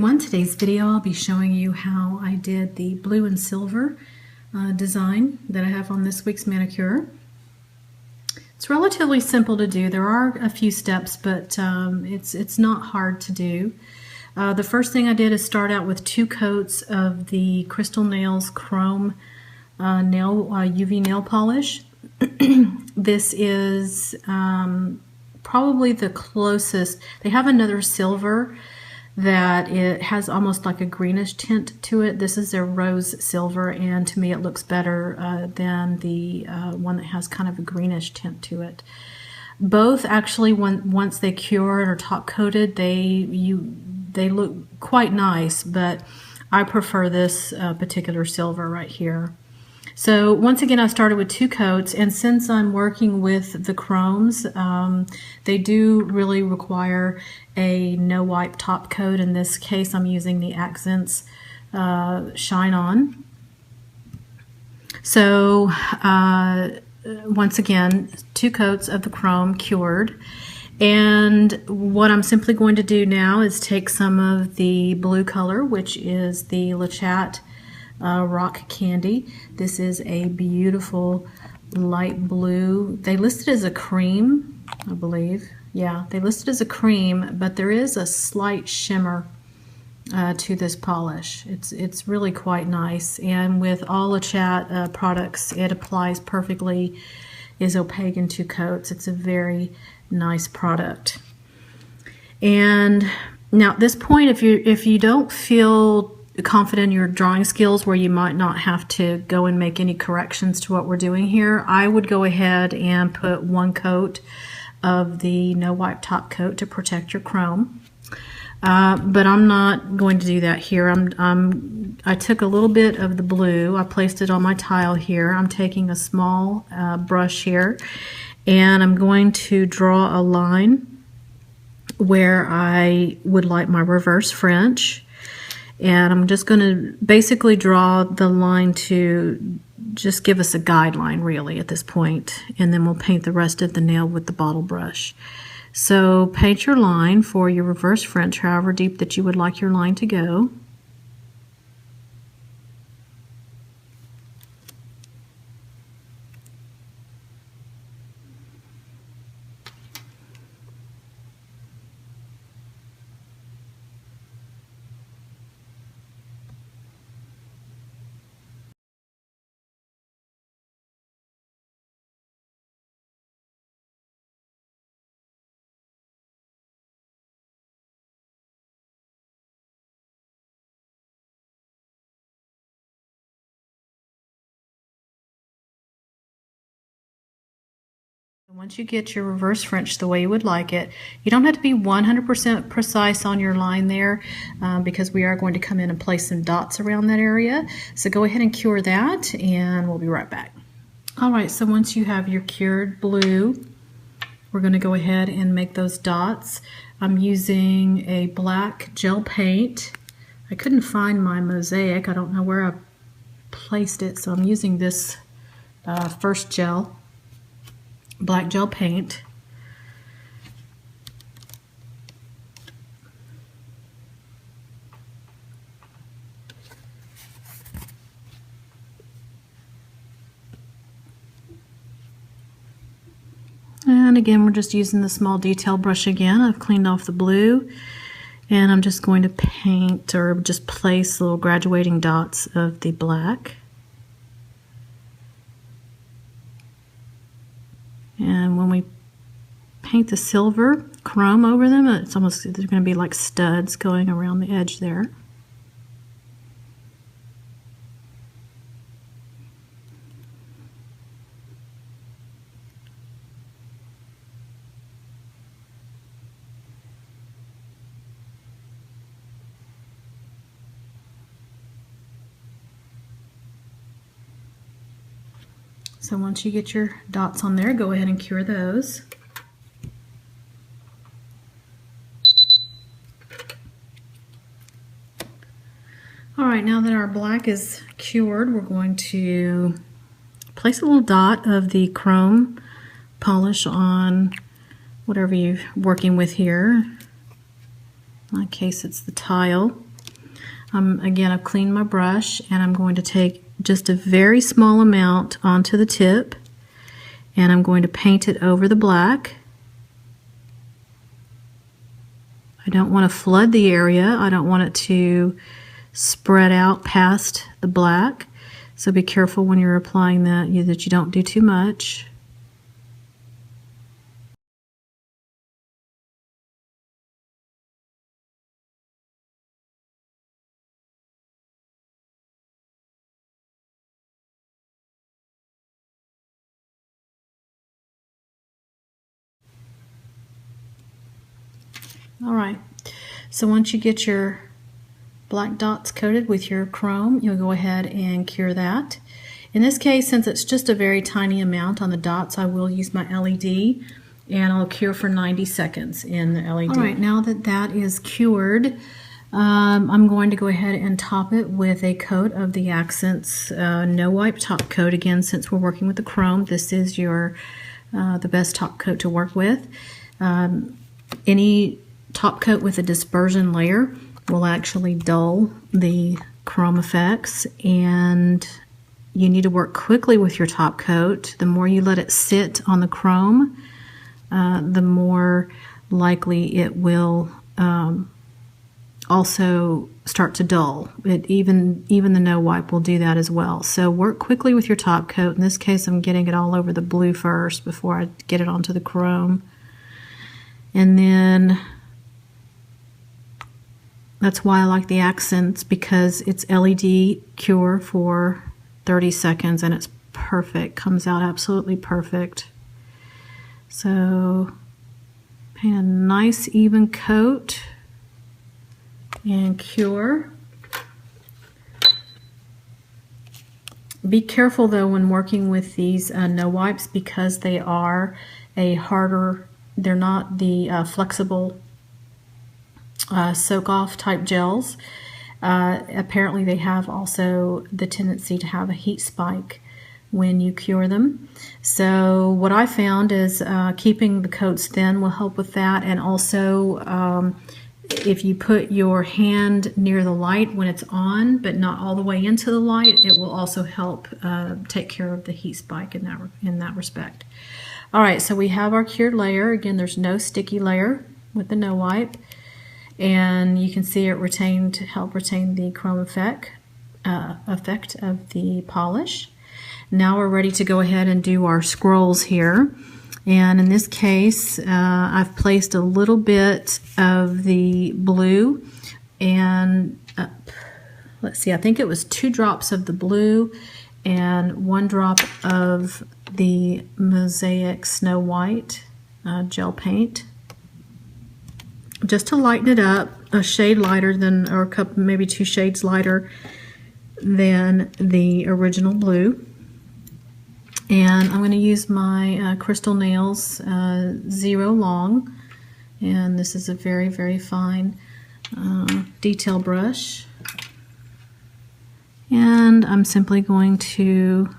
everyone, today's video I'll be showing you how I did the blue and silver design that I have on this week's manicure. It's relatively simple to do. There are a few steps, but it's not hard to do. The first thing I did is start out with 2 coats of the Crystal Nails Chrome UV nail polish. This is probably the closest. They have another silver that it has almost like a greenish tint to it. This is their rose silver, and to me it looks better than the one that has kind of a greenish tint to it. Both actually, once they cure and are top coated, they look quite nice, but I prefer this particular silver right here. So once again, I started with 2 coats, and since I'm working with the chromes, they do really require a no wipe top coat. In this case, I'm using the Accents Shine On. So once again, 2 coats of the chrome cured. And what I'm simply going to do now is take some of the blue color, which is the Le Chat Rock Candy. This is a beautiful light blue. They listed as a cream, I believe. Yeah, they listed as a cream, but there is a slight shimmer to this polish. It's really quite nice, and with all Le Chat products, it applies perfectly, is opaque in 2 coats. It's a very nice product. And now at this point, if you don't feel confident in your drawing skills where you might not have to go and make any corrections to what we're doing here, I would go ahead and put 1 coat of the no wipe top coat to protect your chrome. But I'm not going to do that here. I took a little bit of the blue, I placed it on my tile here. I'm taking a small brush here, and I'm going to draw a line where I would like my reverse French. And I'm just going to basically draw the line to just give us a guideline really at this point, and then we'll paint the rest of the nail with the bottle brush. So paint your line for your reverse French, however deep that you would like your line to go. Once you get your reverse French the way you would like it, you don't have to be 100% precise on your line there because we are going to come in and place some dots around that area. So go ahead and cure that, and we'll be right back. Alright, so once you have your cured blue, we're going to go ahead and make those dots. I'm using a black gel paint. I couldn't find my mosaic. I don't know where I placed it, so I'm using this first gel. Black gel paint. And again, we're just using the small detail brush again. I've cleaned off the blue, and I'm just going to paint or just place little graduating dots of the black. And when we paint the silver chrome over them, it's almost, they're going to be like studs going around the edge there. So once you get your dots on there, go ahead and cure those. Alright, now that our black is cured, we're going to place a little dot of the chrome polish on whatever you're working with here. In my case, it's the tile. Again, I've cleaned my brush, and I'm going to take just a very small amount onto the tip, and I'm going to paint it over the black. I don't want to flood the area. I don't want it to spread out past the black. So be careful when you're applying that, that you don't do too much. All right, so once you get your black dots coated with your chrome, you'll go ahead and cure that. In this case, since it's just a very tiny amount on the dots, I will use my LED, and I'll cure for 90 seconds in the LED. All right, now that that is cured, I'm going to go ahead and top it with a coat of the Accents No Wipe Top Coat. Again, since we're working with the chrome, this is your the best top coat to work with. Any top coat with a dispersion layer will actually dull the chrome effects, and you need to work quickly with your top coat. The more you let it sit on the chrome, the more likely it will also start to dull. Even the no wipe will do that as well. So work quickly with your top coat. In this case, I'm getting it all over the blue first before I get it onto the chrome. And then that's why I like the Accents, because it's LED cure for 30 seconds and it's perfect. Comes out absolutely perfect. So paint a nice even coat and cure. Be careful though when working with these no wipes, because they are a harder, they're not the flexible soak off type gels. Apparently they have also the tendency to have a heat spike when you cure them. So what I found is keeping the coats thin will help with that, and also if you put your hand near the light when it's on but not all the way into the light, it will also help take care of the heat spike in that respect. All right, so we have our cured layer. Again, there's no sticky layer with the no wipe, and you can see it help retain the chrome effect of the polish. Now we're ready to go ahead and do our scrolls here. And in this case, I've placed a little bit of the blue, and let's see, I think it was 2 drops of the blue and 1 drop of the Mosaic Snow White gel paint, just to lighten it up a shade lighter than, or a couple, maybe 2 shades lighter than the original blue. And I'm going to use my Crystal Nails 0 long, and this is a very, very fine detail brush. And I'm simply going to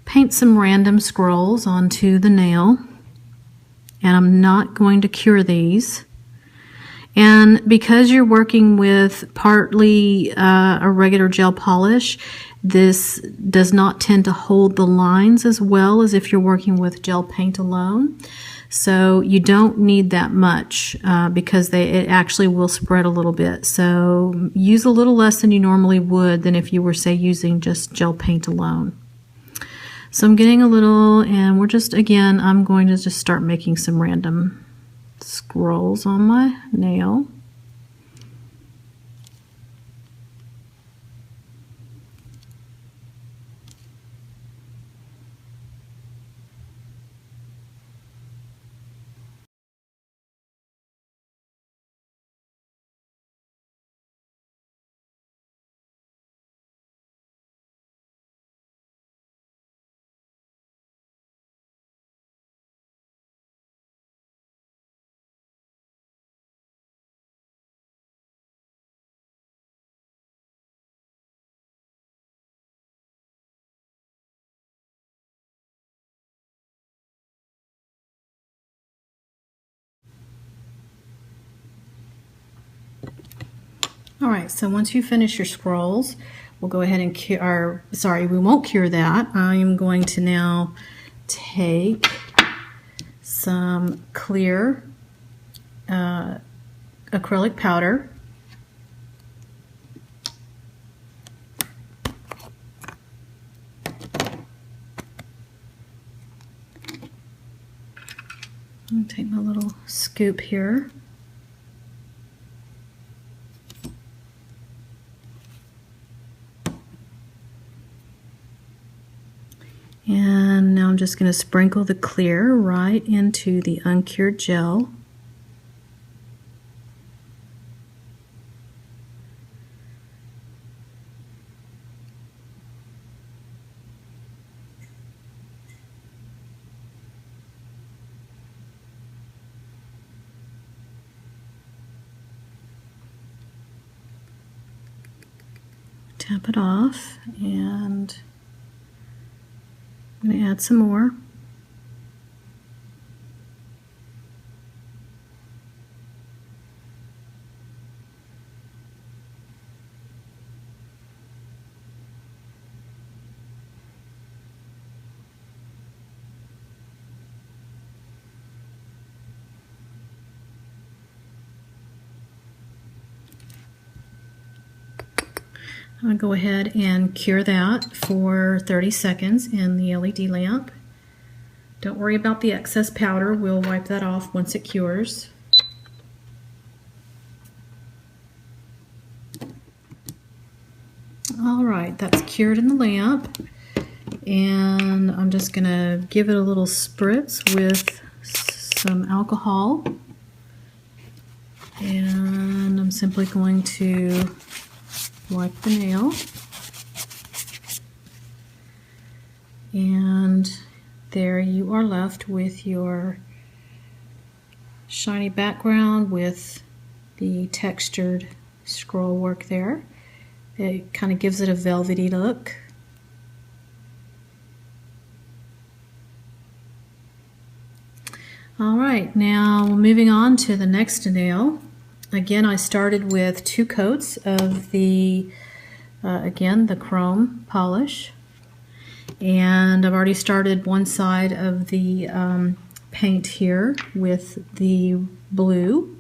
paint some random scrolls onto the nail, and I'm not going to cure these. And because you're working with partly a regular gel polish, this does not tend to hold the lines as well as if you're working with gel paint alone. So you don't need that much because it actually will spread a little bit. So use a little less than you normally would than if you were, say, using just gel paint alone. So I'm getting a little, and we're just, again, I'm going to just start making some random scrolls on my nail. All right, so once you finish your scrolls, we'll go ahead and cure, sorry, we won't cure that. I'm going to now take some clear acrylic powder. I'm going to take my little scoop here. And now I'm just going to sprinkle the clear right into the uncured gel. Tap it off, and I'm going to add some more. I'm going to go ahead and cure that for 30 seconds in the LED lamp. Don't worry about the excess powder. We'll wipe that off once it cures. All right, that's cured in the lamp. And I'm just going to give it a little spritz with some alcohol. And I'm simply going to wipe the nail. And there you are left with your shiny background with the textured scroll work there. It kind of gives it a velvety look. All right, now moving on to the next nail. Again, I started with 2 coats of the, again, the chrome polish. And I've already started one side of the paint here with the blue.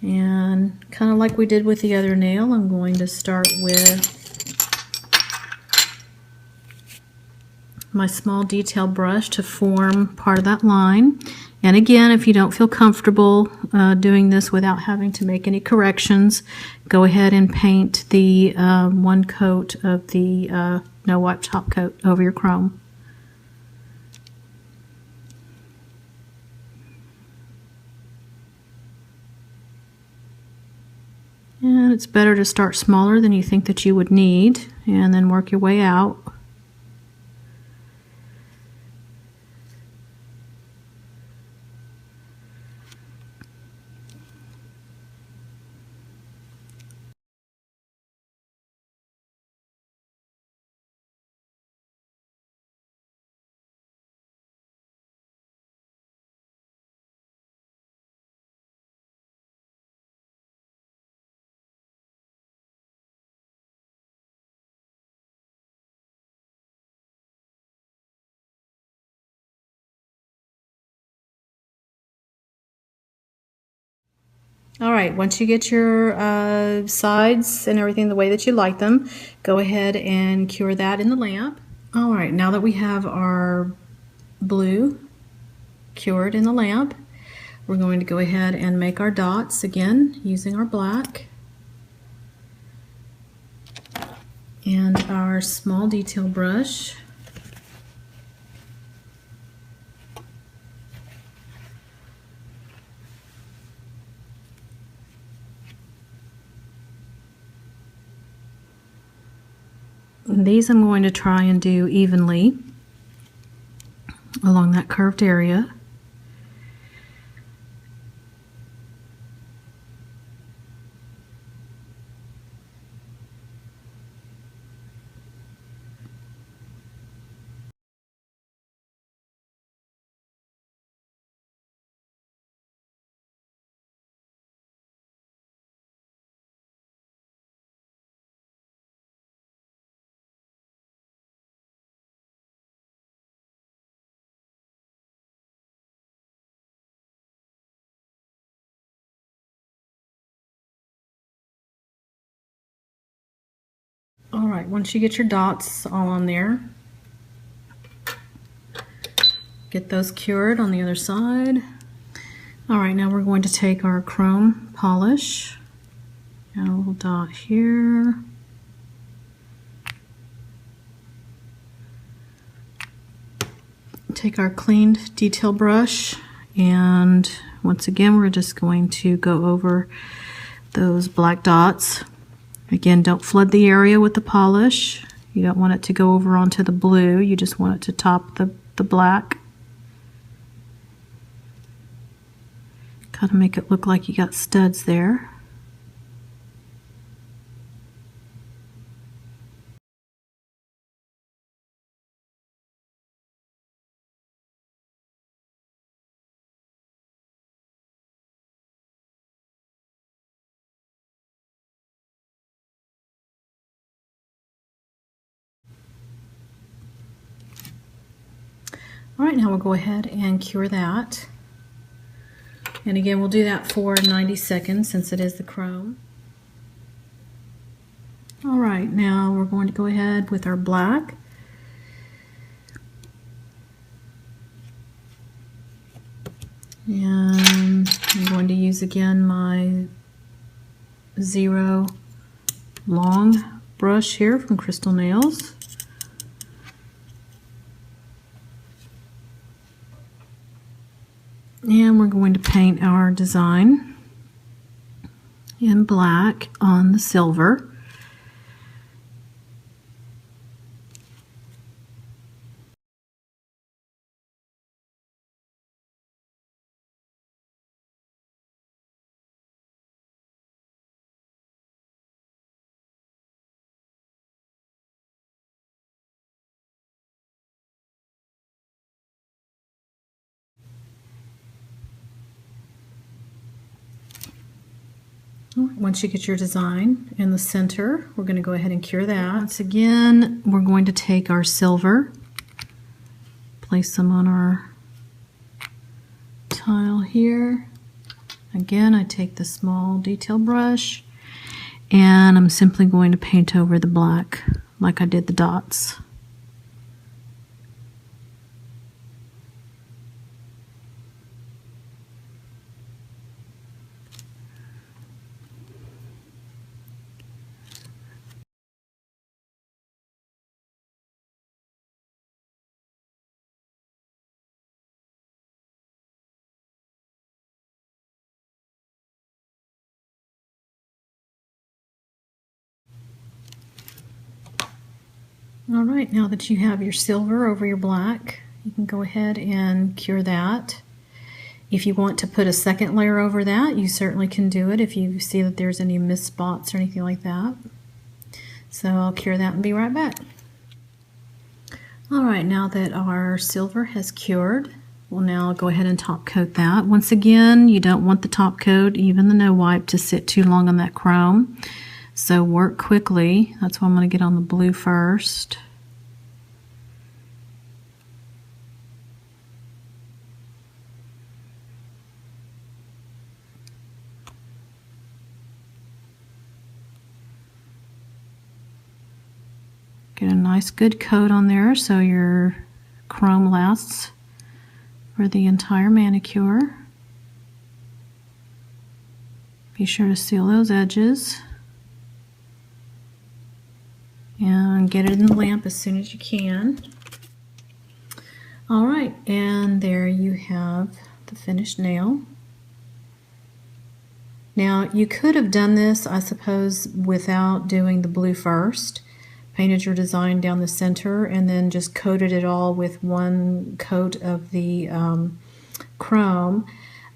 And kind of like we did with the other nail, I'm going to start with my small detail brush to form part of that line. And again, if you don't feel comfortable doing this without having to make any corrections, go ahead and paint the one coat of the no wipe top coat over your chrome. And it's better to start smaller than you think that you would need, and then work your way out. All right, once you get your sides and everything the way that you like them, go ahead and cure that in the lamp. All right, now that we have our blue cured in the lamp, we're going to go ahead and make our dots again using our black and our small detail brush. And these I'm going to try and do evenly along that curved area. All right, once you get your dots all on there, get those cured on the other side. All right, now we're going to take our chrome polish, add a little dot here. Take our cleaned detail brush, and once again we're just going to go over those black dots. Again, don't flood the area with the polish. You don't want it to go over onto the blue. You just want it to top the black. Kind of make it look like you got studs there. All right, now we'll go ahead and cure that. And again, we'll do that for 90 seconds since it is the chrome. All right, now we're going to go ahead with our black. And I'm going to use again my 0 long brush here from Crystal Nails. And we're going to paint our design in black on the silver. Once you get your design in the center, we're going to go ahead and cure that. Once again, we're going to take our silver, place them on our tile here. Again, I take the small detail brush and I'm simply going to paint over the black like I did the dots. All right, now that you have your silver over your black, you can go ahead and cure that. If you want to put a second layer over that, you certainly can do it if you see that there's any missed spots or anything like that. So I'll cure that and be right back. All right, now that our silver has cured, we'll now go ahead and top coat that. Once again, you don't want the top coat, even the no wipe, to sit too long on that chrome. So work quickly. That's why I'm going to get on the blue first. Get a nice good coat on there so your chrome lasts for the entire manicure. Be sure to seal those edges. And get it in the lamp as soon as you can. All right, and there you have the finished nail. Now you could have done this, I suppose, without doing the blue first. Painted your design down the center and then just coated it all with one coat of the chrome.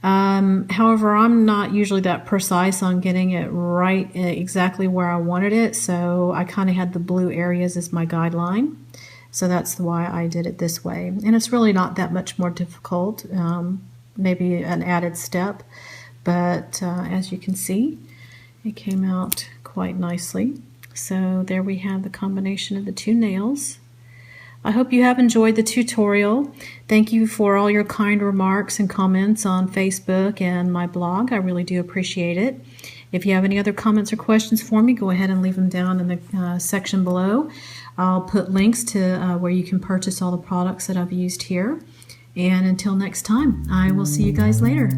However, I'm not usually that precise on getting it right exactly where I wanted it, so I kind of had the blue areas as my guideline. So that's why I did it this way. And it's really not that much more difficult, maybe an added step, but as you can see, it came out quite nicely. So there we have the combination of the two nails. I hope you have enjoyed the tutorial. Thank you for all your kind remarks and comments on Facebook and my blog. I really do appreciate it. If you have any other comments or questions for me, go ahead and leave them down in the section below. I'll put links to where you can purchase all the products that I've used here. And until next time, I will see you guys later.